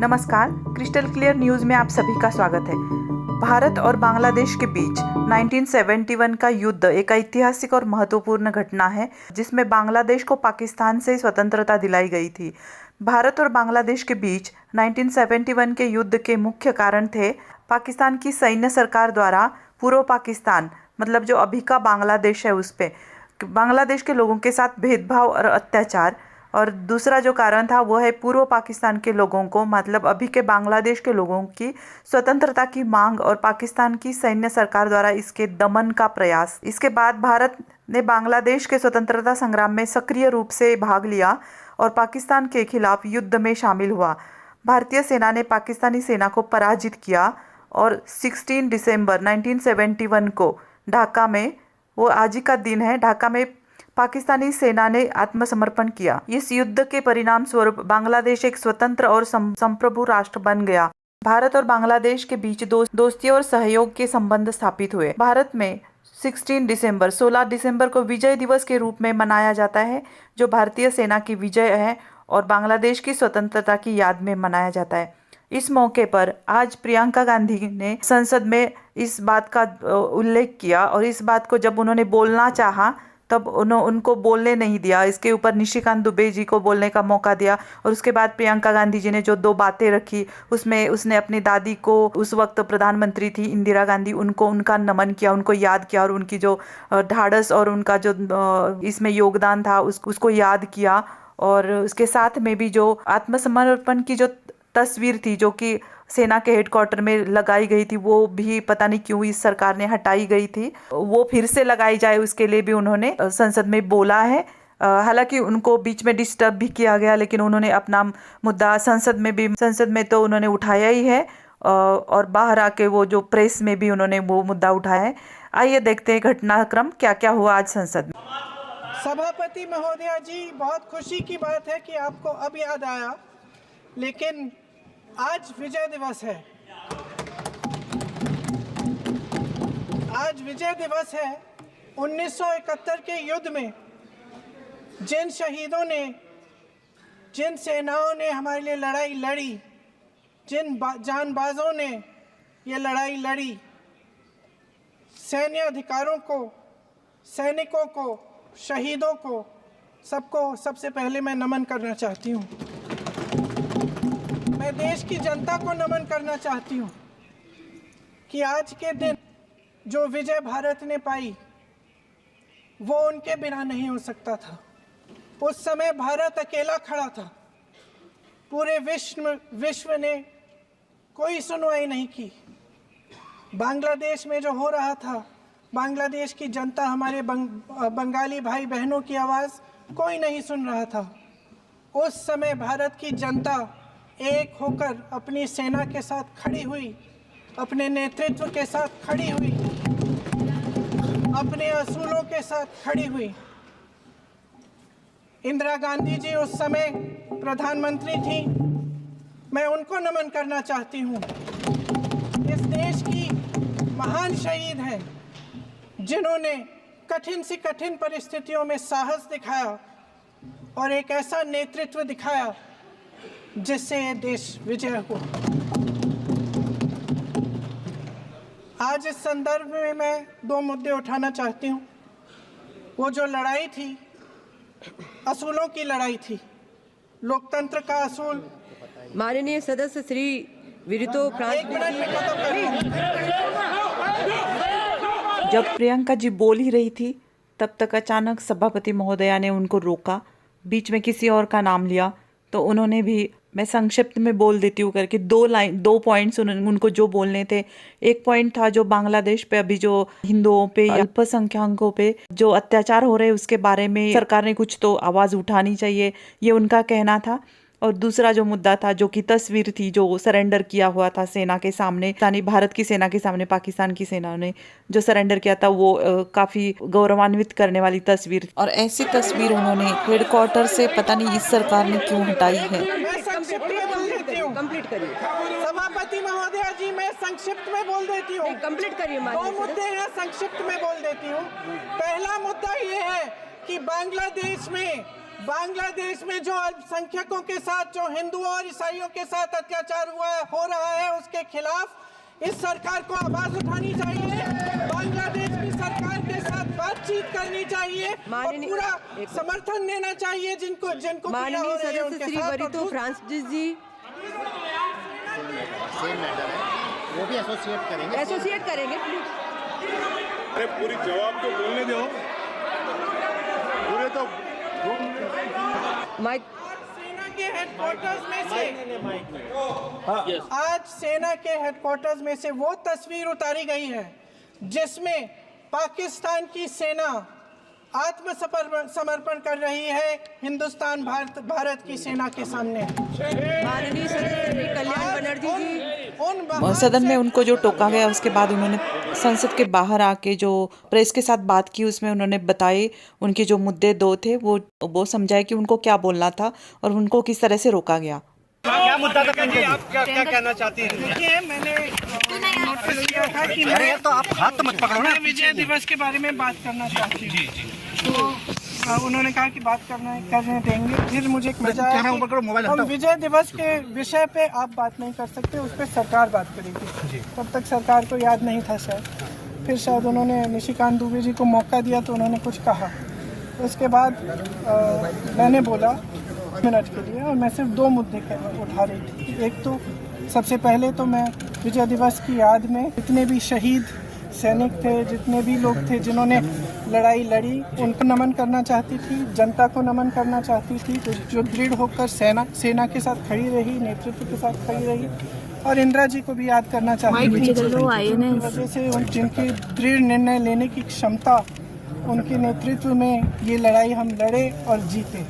नमस्कार, crystal clear news में आप सभी का स्वागत है। भारत और बांग्लादेश के बीच 1971 का युद्ध एक ऐतिहासिक और महत्वपूर्ण घटना है, जिसमें बांग्लादेश को पाकिस्तान से स्वतंत्रता दिलाई गई थी। भारत और बांग्लादेश के बीच 1971 के युद्ध के मुख्य कारण थे पाकिस्तान की सैन्य सरकार द्वारा पूर्व पाकिस्तान, मतलब जो अभी का बांग्लादेश है, उस पे बांग्लादेश के लोगों के साथ भेदभाव और अत्याचार। और दूसरा जो कारण था वो है पूर्व पाकिस्तान के लोगों को, मतलब अभी के बांग्लादेश के लोगों की स्वतंत्रता की मांग और पाकिस्तान की सैन्य सरकार द्वारा इसके दमन का प्रयास। इसके बाद भारत ने बांग्लादेश के स्वतंत्रता संग्राम में सक्रिय रूप से भाग लिया और पाकिस्तान के खिलाफ युद्ध में शामिल हुआ। भारतीय सेना ने पाकिस्तानी सेना को पराजित किया और 16 दिसंबर 1971 को ढाका में, वो आज ही का दिन है, ढाका में पाकिस्तानी सेना ने आत्मसमर्पण किया। इस युद्ध के परिणाम स्वरूप बांग्लादेश एक स्वतंत्र और संप्रभु राष्ट्र बन गया। भारत और बांग्लादेश के बीच दोस्ती और सहयोग के संबंध स्थापित हुए। भारत में 16 दिसंबर को विजय दिवस के रूप में मनाया जाता है, जो भारतीय सेना की विजय है, और बांग्लादेश की स्वतंत्रता की याद में मनाया जाता है। इस मौके पर आज प्रियंका गांधी ने संसद में इस बात का उल्लेख किया, और इस बात को जब उन्होंने बोलना चाहा तब उनको बोलने नहीं दिया। इसके ऊपर निशिकांत दुबे जी को बोलने का मौका दिया, और उसके बाद प्रियंका गांधी जी ने जो 2 बातें रखी, उसमें उसने अपनी दादी को, उस वक्त प्रधानमंत्री थी इंदिरा गांधी, उनको उनका नमन किया, उनको याद किया, और उनकी जो ढाढ़स और उनका जो इसमें योगदान था उसको याद किया। और उसके साथ में भी जो आत्मसमर्पण की जो तस्वीर थी, जो कि सेना के हेडक्वार्टर में लगाई गई थी, वो भी पता नहीं क्यों इस सरकार ने हटाई गई थी, वो फिर से लगाई जाए उसके लिए भी उन्होंने संसद में बोला है। हालांकि उनको बीच में डिस्टर्ब भी किया गया, लेकिन उन्होंने अपना मुद्दा संसद में तो उन्होंने उठाया ही है, और बाहर आके वो जो प्रेस में भी उन्होंने वो मुद्दा उठाया है। आइए देखते हैं घटनाक्रम क्या क्या हुआ आज संसद में। सभापति महोदया जी, बहुत खुशी की बात है कि आपको अब याद आया, लेकिन आज विजय दिवस है। आज विजय दिवस है। 1971 के युद्ध में जिन शहीदों ने, जिन सेनाओं ने हमारे लिए लड़ाई लड़ी, जिन जानबाजों ने ये लड़ाई लड़ी, सैन्य अधिकारों को, सैनिकों को, शहीदों को, सबको सबसे पहले मैं नमन करना चाहती हूँ। मैं देश की जनता को नमन करना चाहती हूँ कि आज के दिन जो विजय भारत ने पाई, वो उनके बिना नहीं हो सकता था। उस समय भारत अकेला खड़ा था। पूरे विश्व ने कोई सुनवाई नहीं की। बांग्लादेश में जो हो रहा था, बांग्लादेश की जनता, हमारे बंगाली भाई बहनों की आवाज़ कोई नहीं सुन रहा था। उस समय भारत की जनता एक होकर अपनी सेना के साथ खड़ी हुई, अपने नेतृत्व के साथ खड़ी हुई, अपने असूलों के साथ खड़ी हुई। इंदिरा गांधी जी उस समय प्रधानमंत्री थी। मैं उनको नमन करना चाहती हूँ। इस देश की महान शहीद हैं, जिन्होंने कठिन से कठिन परिस्थितियों में साहस दिखाया और एक ऐसा नेतृत्व दिखाया जिससे ये देश विजय हुआ। आज इस संदर्भ में मैं 2 मुद्दे उठाना चाहती हूँ। वो जो लड़ाई थी, असूलों की लड़ाई थी, लोकतंत्र का असूल। माननीय सदस्य श्री विरितो एक मिनट में खत्म करिए। जब प्रियंका जी बोल ही रही थी, तब तक अचानक सभापति महोदया ने उनको रोका, बीच में किसी और का नाम लिया, तो उन्होंने भी, मैं संक्षिप्त में बोल देती हूँ करके, 2 पॉइंट्स उनको जो बोलने थे। एक पॉइंट था जो बांग्लादेश पे अभी जो हिंदुओं पे, अल्पसंख्यकों पे जो अत्याचार हो रहे हैं, उसके बारे में सरकार ने कुछ तो आवाज़ उठानी चाहिए, ये उनका कहना था। और दूसरा जो मुद्दा था, जो कि तस्वीर थी जो सरेंडर किया हुआ था सेना के सामने, यानी भारत की सेना के सामने पाकिस्तान की सेना ने जो सरेंडर किया था, वो काफ़ी गौरवान्वित करने वाली तस्वीर थी। और ऐसी तस्वीर उन्होंने हेडक्वार्टर से पता नहीं इस सरकार ने क्यों हटाई है। मैं संक्षिप्त में बोल देती हूँ। कंप्लीट करिए। सभापति महोदया जी, मैं संक्षिप्त में बोल देती हूँ। कंप्लीट करिए। 2 मुद्दे हैं, संक्षिप्त में बोल देती हूँ। पहला मुद्दा ये है कि बांग्लादेश में बांग्लादेश में जो अल्पसंख्यकों के साथ, जो हिंदुओं और ईसाइयों के साथ अत्याचार हो रहा है, उसके खिलाफ इस सरकार को आवाज उठानी चाहिए। बांग्लादेश की सरकार के साथ बातचीत करनी चाहिए और पूरा समर्थन देना चाहिए जिनको माननीय सदस्य श्री वरितो फ्रांसिस जी सेम मैटर है, वो भी एसोसिएट करेंगे प्लीज। अरे पूरी जवाब तो बोलने दो, पूरे तो माइक। सेना के हेडक्वार्टर्स में से आज सेना के हेडक्वार्टर्स में से वो तस्वीर उतारी गई है जिसमें पाकिस्तान की सेना आत्मसमर्पण कर रही है हिंदुस्तान भारत की सेना के सामने। माननीय सदस्य श्री कल्याण बनर्जी जी सदन में उनको जो टोका गया, उसके बाद उन्होंने संसद के बाहर आके जो प्रेस के साथ बात की, उसमें उन्होंने बताए उनके जो मुद्दे दो थे, वो समझाए कि उनको क्या बोलना था और उनको किस तरह से रोका गया। क्या मुद्दा था? आप क्या कहना चाहती हैं? देखिए, मैंने नोटिस किया था कि मैं तो आप हाथ मत पकड़ो ना। विजय दिवस के बारे में बात करना चाहती हूँ। तो उन्होंने कहा कि बात करने देंगे। फिर मुझे एक मजा आया, हम विजय दिवस के विषय पे आप बात नहीं कर सकते, उस पर सरकार बात करेगी। तब तक सरकार को याद नहीं था शायद। फिर शायद उन्होंने निशिकांत दुबे जी को मौका दिया तो उन्होंने कुछ कहा। उसके बाद मैंने बोला मिनट के लिए, और मैं सिर्फ 2 मुद्दे उठा रही थी। एक तो सबसे पहले तो मैं विजय दिवस की याद में जितने भी शहीद सैनिक थे, जितने भी लोग थे जिन्होंने लड़ाई लड़ी, उनको नमन करना चाहती थी, जनता को नमन करना चाहती थी, तो जो दृढ़ होकर सेना के साथ खड़ी रही, नेतृत्व के साथ खड़ी रही, और इंदिरा जी को भी याद करना चाहती थी। वजह से जिनकी दृढ़ निर्णय लेने की क्षमता, उनके नेतृत्व में ये लड़ाई हम लड़े और जीते।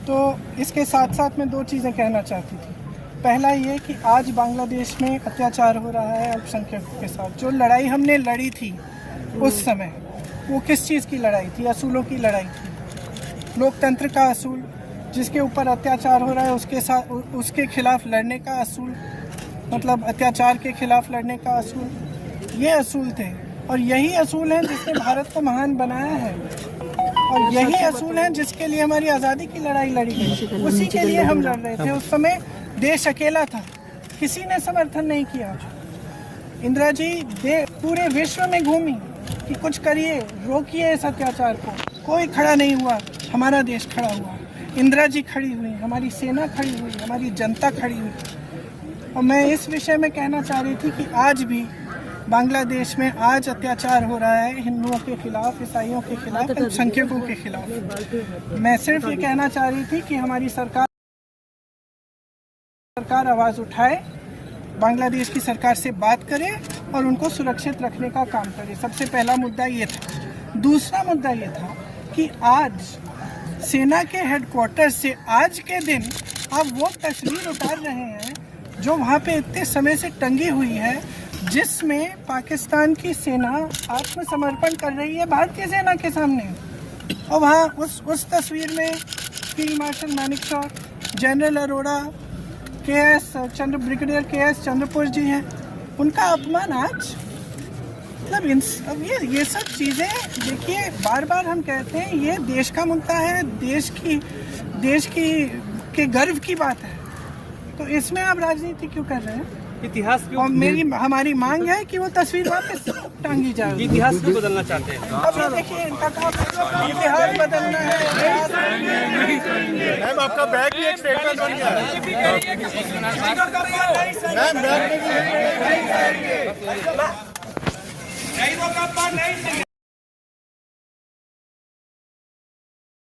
तो इसके साथ साथ मैं 2 चीज़ें कहना चाहती थी। पहला ये कि आज बांग्लादेश में अत्याचार हो रहा है अल्पसंख्यकों के साथ। जो लड़ाई हमने लड़ी थी उस समय, वो किस चीज़ की लड़ाई थी? असूलों की लड़ाई थी। लोकतंत्र का असूल, जिसके ऊपर अत्याचार हो रहा है उसके खिलाफ लड़ने का असूल, मतलब अत्याचार के खिलाफ लड़ने का असूल, ये असूल थे। और यही असूल हैं जिसने भारत को महान बनाया है, और यही असूल हैं जिसके लिए हमारी आज़ादी की लड़ाई लड़ी गई। उसी के लिए हम लड़ रहे थे। उस समय देश अकेला था, किसी ने समर्थन नहीं किया। इंदिरा जी पूरे विश्व में घूमी कि कुछ करिए, रोकिए इस अत्याचार को। कोई खड़ा नहीं हुआ, हमारा देश खड़ा हुआ। इंदिरा जी खड़ी हुई, हमारी सेना खड़ी हुई, हमारी जनता खड़ी हुई। और मैं इस विषय में कहना चाह रही थी कि आज भी बांग्लादेश में आज अत्याचार हो रहा है हिंदुओं के खिलाफ, ईसाइयों के खिलाफ, अल्पसंख्यकों के खिलाफ। मैं सिर्फ ये कहना चाह रही थी कि हमारी सरकार आवाज़ उठाए, बांग्लादेश की सरकार से बात करे और उनको सुरक्षित रखने का काम करे। सबसे पहला मुद्दा ये था। दूसरा मुद्दा ये था कि आज सेना के हेडक्वार्टर से आज के दिन आप वो तस्वीर उतार रहे हैं जो वहाँ पे इतने समय से टंगी हुई है, जिसमें पाकिस्तान की सेना आत्मसमर्पण कर रही है भारतीय सेना के सामने। और वहाँ उस तस्वीर में field marshal Manekshaw, general Arora, brigadier K S. Chandrapur ji हैं। उनका अपमान आज, मतलब अब ये सब चीज़ें देखिए, बार बार हम कहते हैं ये देश का मुद्दा है, देश की गर्व की बात है। तो इसमें आप राजनीति क्यों कर रहे हैं? इतिहास क्यों? और हमारी मांग है कि वो तस्वीर वापस टांगी जाए। इतिहास क्यों बदलना चाहते हैं? अब देखिए, इनका काम इतिहास बदलना है। मैम आपका बैग भी एक स्टेटमेंट बन गया है। मैम बैग में भी